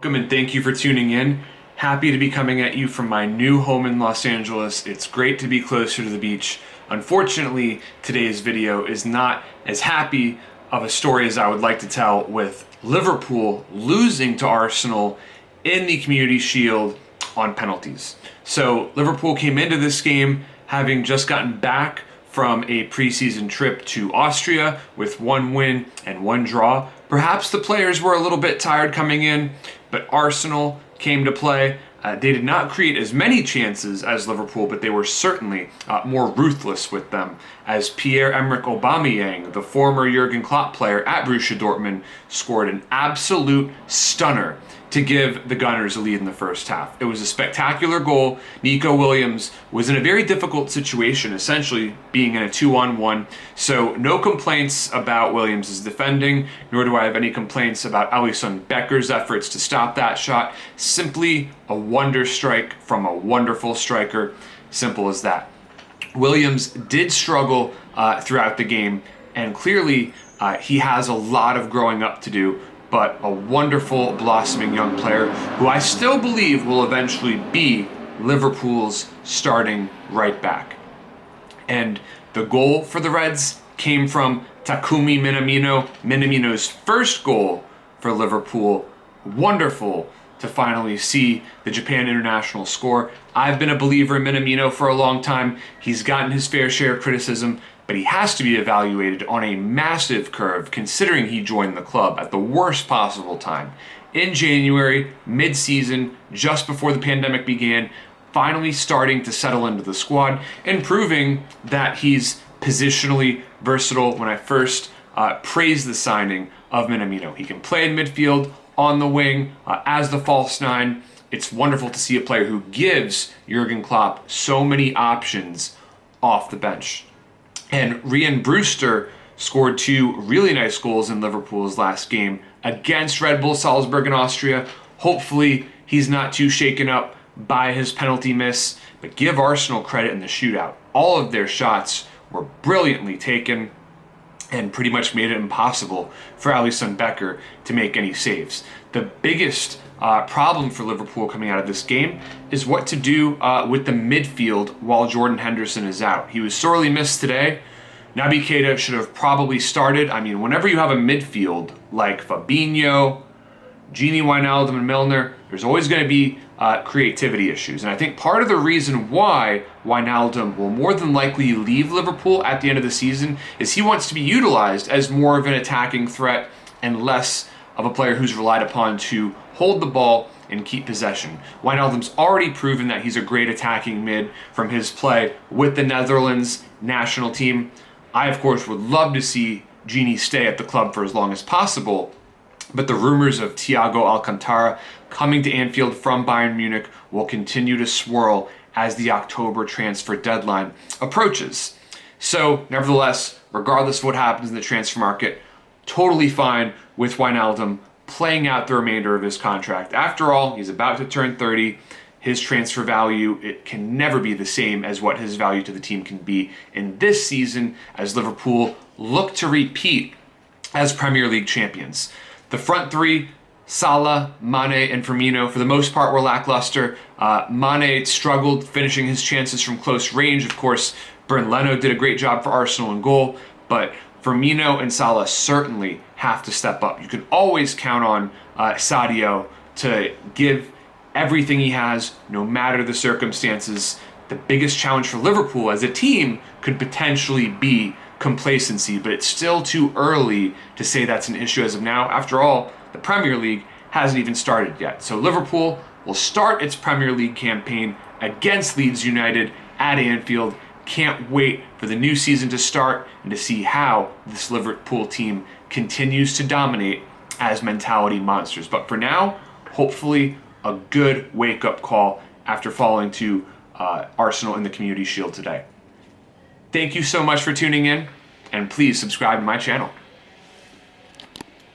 Welcome and thank you for tuning in. Happy to be coming at you from my new home in Los Angeles. It's great to be closer to the beach. Unfortunately, today's video is not as happy of a story as I would like to tell, with Liverpool losing to Arsenal in the Community Shield on penalties. So Liverpool came into this game having just gotten back from a preseason trip to Austria with 1 win and 1 draw. Perhaps the players were a little bit tired coming in, but Arsenal came to play. They did not create as many chances as Liverpool, but they were certainly more ruthless with them, as Pierre-Emerick Aubameyang, the former Jurgen Klopp player at Borussia Dortmund, scored an absolute stunner to give the Gunners a lead in the first half. It was a spectacular goal. Nico Williams was in a very difficult situation, essentially being in a 2-on-1, so no complaints about Williams' defending, nor do I have any complaints about Alisson Becker's efforts to stop that shot. Simply a wonder strike from a wonderful striker. Simple as that. Williams did struggle throughout the game, and clearly he has a lot of growing up to do, but a wonderful, blossoming young player who I still believe will eventually be Liverpool's starting right back. And the goal for the Reds came from Takumi Minamino. Minamino's first goal for Liverpool. Wonderful to finally see the Japan international score. I've been a believer in Minamino for a long time. He's gotten his fair share of criticism, but he has to be evaluated on a massive curve considering he joined the club at the worst possible time. In January, mid-season, just before the pandemic began, finally starting to settle into the squad and proving that he's positionally versatile. When I first praised the signing of Minamino, he can play in midfield, on the wing, as the false nine. It's wonderful to see a player who gives Jurgen Klopp so many options off the bench. And Ryan Brewster scored 2 really nice goals in Liverpool's last game against Red Bull Salzburg in Austria. Hopefully he's not too shaken up by his penalty miss, but give Arsenal credit in the shootout. All of their shots were brilliantly taken and pretty much made it impossible for Alisson Becker to make any saves. The biggest problem for Liverpool coming out of this game is what to do with the midfield while Jordan Henderson is out. He was sorely missed today. Naby Keita should have probably started. I mean, whenever you have a midfield like Fabinho, Gini Wijnaldum, and Milner, there's always going to be creativity issues. And I think part of the reason why Wijnaldum will more than likely leave Liverpool at the end of the season is he wants to be utilized as more of an attacking threat and less of a player who's relied upon to hold the ball and keep possession. Wijnaldum's already proven that he's a great attacking mid from his play with the Netherlands national team. I, of course, would love to see Gini stay at the club for as long as possible, but the rumors of Thiago Alcantara coming to Anfield from Bayern Munich will continue to swirl as the October transfer deadline approaches. So, nevertheless, regardless of what happens in the transfer market, totally fine with Wijnaldum playing out the remainder of his contract. After all, he's about to turn 30. His transfer value, it can never be the same as what his value to the team can be in this season as Liverpool look to repeat as Premier League champions. The front three, Salah, Mane, and Firmino, for the most part were lackluster. Mane struggled finishing his chances from close range. Of course, Bernd Leno did a great job for Arsenal in goal, but Firmino and Salah certainly have to step up. You can always count on Sadio to give everything he has, no matter the circumstances. The biggest challenge for Liverpool as a team could potentially be complacency, but it's still too early to say that's an issue as of now. After all, the Premier League hasn't even started yet. So Liverpool will start its Premier League campaign against Leeds United at Anfield. Can't wait for the new season to start and to see how this Liverpool team continues to dominate as mentality monsters. But for now, hopefully a good wake-up call after falling to Arsenal in the Community Shield today. Thank you so much for tuning in, and please subscribe to my channel.